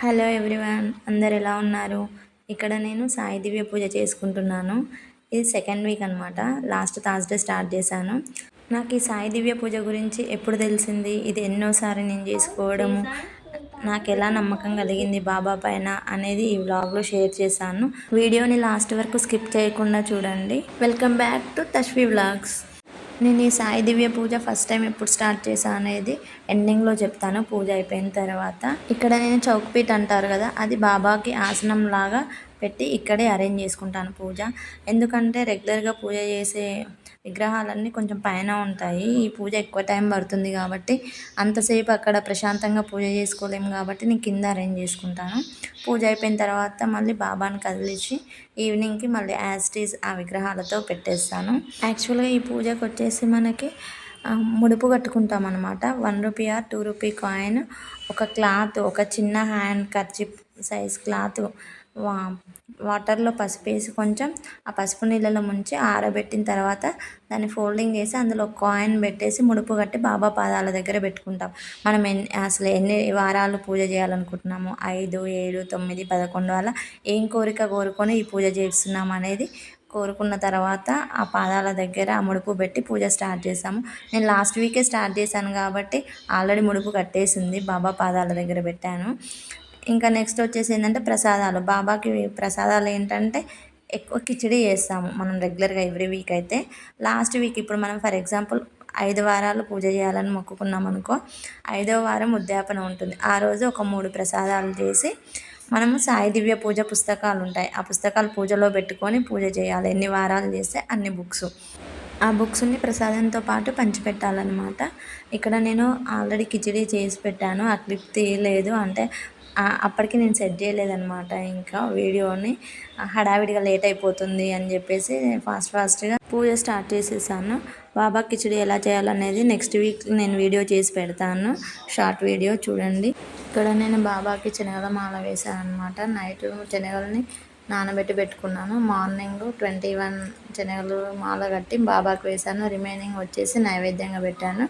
Hello everyone, అందరు ఎలా ఉన్నారు? ఇక్కడ నేను సాయి దివ్య పూజ చేసుకుంటున్నాను. ఇది సెకండ్ వీక్ అనమాట. లాస్ట్ థర్స్డే స్టార్ట్ చేశాను. నాకు ఈ సాయి దివ్య పూజ గురించి ఎప్పుడు తెలిసింది, ఇది ఎన్నోసారి నేను చేసుకోవడము, నాకు ఎలా నమ్మకం కలిగింది బాబా పైన అనేది ఈ వ్లాగ్లో షేర్ చేశాను. వీడియోని లాస్ట్ వరకు స్కిప్ చేయకుండా చూడండి. Welcome back to Tashvi vlogs. నేను ఈ సాయి దివ్య పూజ ఫస్ట్ టైం ఎప్పుడు స్టార్ట్ చేశాను అనేది ఎండింగ్లో చెప్తాను, పూజ అయిపోయిన తర్వాత. ఇక్కడ నేను చౌక్పీట్ అంటారు కదా, అది బాబాకి ఆసనం లాగా పెట్టి ఇక్కడే అరేంజ్ చేసుకుంటాను పూజ. ఎందుకంటే రెగ్యులర్గా పూజ చేసే విగ్రహాలన్నీ కొంచెం పైన ఉంటాయి. ఈ పూజ ఎక్కువ టైం పడుతుంది కాబట్టి అంతసేపు అక్కడ ప్రశాంతంగా పూజ చేసుకోలేము కాబట్టి నేను కింద అరేంజ్ చేసుకుంటాను. పూజ అయిపోయిన తర్వాత మళ్ళీ బాబాని కదిలించి ఈవినింగ్కి మళ్ళీ యాజ్ ఇట్ ఈజ్ ఆ విగ్రహాలతో పెట్టేస్తాను. యాక్చువల్గా ఈ పూజకు వచ్చేసి మనకి ముడుపు కట్టుకుంటాం అనమాట. 1 రూపీ ఆర్ 2 రూపీ కాయిన్, ఒక క్లాత్, ఒక చిన్న హ్యాండ్ కర్చీఫ్ సైజ్ క్లాత్ వాటర్లో పసుపు వేసి కొంచెం ఆ పసుపు నీళ్ళలో ముంచి ఆరబెట్టిన తర్వాత దాన్ని ఫోల్డింగ్ చేసి అందులో కాయిన్ పెట్టేసి ముడుపు కట్టి బాబా పాదాల దగ్గర పెట్టుకుంటాం. మనం అసలు ఎన్ని వారాలు పూజ చేయాలనుకుంటున్నాము, 5, 7, 9, 11 అలా ఏం కోరిక కోరుకొని ఈ పూజ చేస్తున్నాం అనేది కోరుకున్న తర్వాత ఆ పాదాల దగ్గర ఆ ముడుపు పెట్టి పూజ స్టార్ట్ చేసాము. నేను లాస్ట్ వీకే స్టార్ట్ చేశాను కాబట్టి ఆల్రెడీ ముడుపు కట్టేసింది, బాబా పాదాల దగ్గర పెట్టాను. ఇంకా నెక్స్ట్ వచ్చేసి ఏంటంటే ప్రసాదాలు. బాబాకి ప్రసాదాలు ఏంటంటే ఎక్కువ కిచిడి చేస్తాము మనం రెగ్యులర్గా ఎవ్రీ వీక్. అయితే లాస్ట్ వీక్ ఇప్పుడు మనం ఫర్ ఎగ్జాంపుల్ 5 వారాలు పూజ చేయాలని మొక్కుకున్నాం అనుకో, 5వ వారం ఉద్యాపన ఉంటుంది. ఆ రోజు ఒక 3 ప్రసాదాలు చేసి మనము సాయి దివ్య పూజ పుస్తకాలు ఉంటాయి, ఆ పుస్తకాలు పూజలో పెట్టుకొని పూజ చేయాలి. ఎన్ని వారాలు చేస్తే అన్ని బుక్స్, ఆ బుక్స్ని ప్రసాదంతో పాటు పంచిపెట్టాలన్నమాట. ఇక్కడ నేను ఆల్రెడీ కిచిడి చేసి పెట్టాను, ఆ క్లిప్ తీయలేదు. అంటే అప్పటికి నేను సెట్ చేయలేదన్నమాట. ఇంకా వీడియోని హడావిడిగా లేట్ అయిపోతుంది అని చెప్పేసి ఫాస్ట్గా పూజ స్టార్ట్ చేసేసాను. బాబా కిచిడి ఎలా చేయాలనేది నెక్స్ట్ వీక్ నేను వీడియో చేసి పెడతాను, షార్ట్ వీడియో చూడండి. ఇక్కడ నేను బాబాకి శనగల మాల వేసాను అనమాట. నైట్ శనగలని నానబెట్టి పెట్టుకున్నాను. మార్నింగ్ 21 శనగలు మాల కట్టి బాబాకి వేసాను. రిమైనింగ్ వచ్చేసి నైవేద్యంగా పెట్టాను.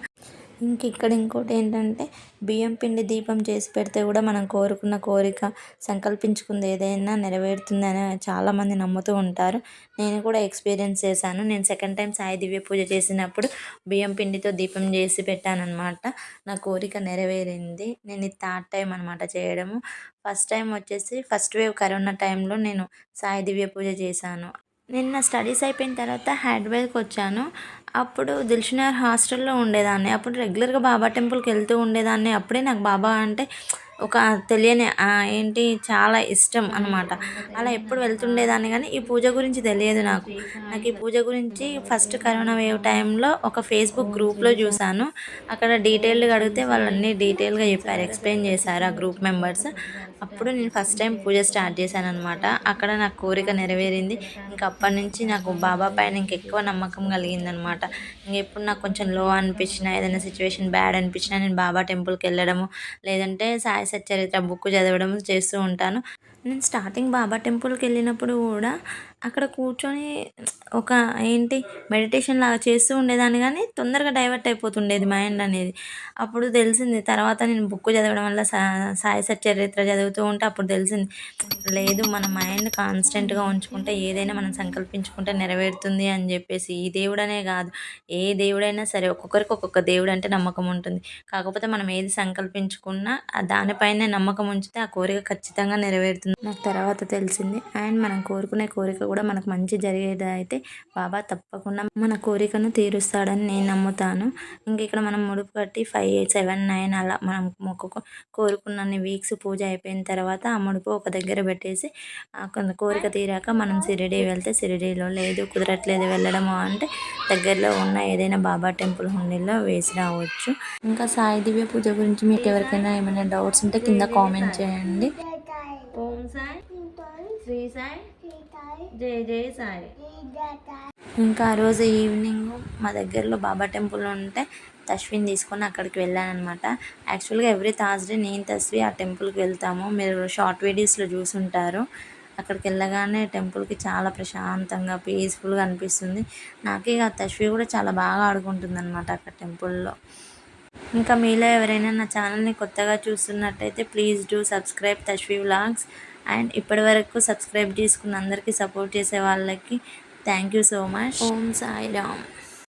ఇక్కడ ఇంకోటి ఏంటంటే బియ్యం పిండి దీపం చేసి పెడితే కూడా మనం కోరుకున్న కోరిక, సంకల్పించుకుంది ఏదైనా నెరవేరుతుందని చాలామంది నమ్ముతూ ఉంటారు. నేను కూడా ఎక్స్పీరియన్స్ చేశాను. నేను సెకండ్ టైం సాయి దివ్య పూజ చేసినప్పుడు బియ్యం పిండితో దీపం చేసి పెట్టానన్నమాట. నా కోరిక నెరవేరింది. నేను ఇది థర్డ్ టైం అనమాట చేయడము. ఫస్ట్ టైం వచ్చేసి ఫస్ట్ వేవ్ కరోనా టైంలో నేను సాయి దివ్య పూజ చేశాను. నేను నా స్టడీస్ అయిపోయిన తర్వాత హైదరాబాద్కి వచ్చాను. అప్పుడు దిల్షుఖ్నగర్ హాస్టల్లో ఉండేదాన్ని. అప్పుడు రెగ్యులర్గా బాబా టెంపుల్కి వెళ్తూ ఉండేదాన్ని. అప్పుడే నాకు బాబా అంటే ఒక తెలియని ఏంటి చాలా ఇష్టం అనమాట. అలా ఎప్పుడు వెళ్తుండేదాన్ని కానీ ఈ పూజ గురించి తెలియదు నాకు. ఈ పూజ గురించి ఫస్ట్ కరోనా వేవ్ టైంలో ఒక ఫేస్బుక్ గ్రూప్లో చూశాను. అక్కడ డీటెయిల్డ్గా అడిగితే వాళ్ళు అన్నీ డీటెయిల్గా చెప్పారు, ఎక్స్ప్లెయిన్ చేశారు ఆ గ్రూప్ మెంబర్స్. అప్పుడు నేను ఫస్ట్ టైం పూజ స్టార్ట్ చేశాను అనమాట. అక్కడ నాకు కోరిక నెరవేరింది. ఇంకా అప్పటి నుంచి నాకు బాబా పైన ఇంకెక్కువ నమ్మకం కలిగిందనమాట. ఇంకెప్పుడు నాకు కొంచెం లో అనిపించినా, ఏదైనా సిచ్యువేషన్ బ్యాడ్ అనిపించినా నేను బాబా టెంపుల్కి వెళ్ళడము, లేదంటే సాయి సచ్చరిత్ర బుక్ చదవడం చేస్తూ ఉంటాను. నేను స్టార్టింగ్ బాబా టెంపుల్కి వెళ్ళినప్పుడు కూడా అక్కడ కూర్చొని ఒక మెడిటేషన్ లాగా చేస్తూ ఉండేదాన్ని కానీ తొందరగా డైవర్ట్ అయిపోతుండేది మైండ్ అనేది. అప్పుడు తెలిసింది, తర్వాత నేను బుక్ చదవడం వల్ల సాయి సచ్చరిత్ర చదువుతూ ఉంటే అప్పుడు తెలిసింది, లేదు మన మైండ్ కాన్స్టెంట్గా ఉంచుకుంటే ఏదైనా మనం సంకల్పించుకుంటే నెరవేరుతుంది అని చెప్పేసి. ఈ దేవుడనే కాదు, ఏ దేవుడైనా సరే ఒక్కొక్కరికి ఒక్కొక్క దేవుడు అంటే నమ్మకం ఉంటుంది. కాకపోతే మనం ఏది సంకల్పించుకున్నా దానిపైనే నమ్మకం ఉంచితే ఆ కోరిక ఖచ్చితంగా నెరవేరుతుంది నాకు తర్వాత తెలిసింది. అండ్ మనం కోరుకునే కోరిక కూడా మనకు మంచి జరిగేది అయితే బాబా తప్పకుండా మన కోరికను తీరుస్తాడని నేను నమ్ముతాను. ఇక్కడ మనం ముడుపు కట్టి 5, 7, 9 అలా మనం కోరుకున్నన్ని వీక్స్ పూజ అయిపోయిన తర్వాత ఆ ముడుపు ఒక దగ్గర పెట్టేసి కొంత కోరిక తీరాక మనం షిరిడి వెళ్తే షిరిడిలో, లేదు కుదరట్లేదు వెళ్ళడము అంటే దగ్గరలో ఉన్న ఏదైనా బాబా టెంపుల్ హుండీలో వేసి రావచ్చు. ఇంకా సాయి దివ్య పూజ గురించి మీకు ఎవరికైనా ఏమైనా డౌట్స్ ఉంటే కింద కామెంట్ చేయండి. ఓం సాయి, శ్రీ సాయి, జై జై సాయి. ఇంకా ఆ రోజు ఈవినింగ్ మా దగ్గరలో బాబా టెంపుల్ ఉంటే తస్విని తీసుకొని అక్కడికి వెళ్ళానమాట. యాక్చువల్గా ఎవ్రీ థర్స్డే నేను తస్వి ఆ టెంపుల్కి వెళ్తాము. మీరు షార్ట్ వీడియోస్లో చూసుంటారు. అక్కడికి వెళ్ళగానే టెంపుల్కి చాలా ప్రశాంతంగా పీస్ఫుల్గా అనిపిస్తుంది. నాకే ఆ తస్వి కూడా చాలా బాగా ఆడుకుంటుంది అనమాట అక్కడ టెంపుల్లో. ఇంకా మీలో ఎవరైనా నా ఛానల్ని కొత్తగా చూస్తున్నట్టయితే please do subscribe Tashvi vlogs. And ఇప్పటివరకు సబ్స్క్రైబ్ చేసుకున్న అందరికీ, సపోర్ట్ చేసే వాళ్ళకి thank you so much. Om Sairam.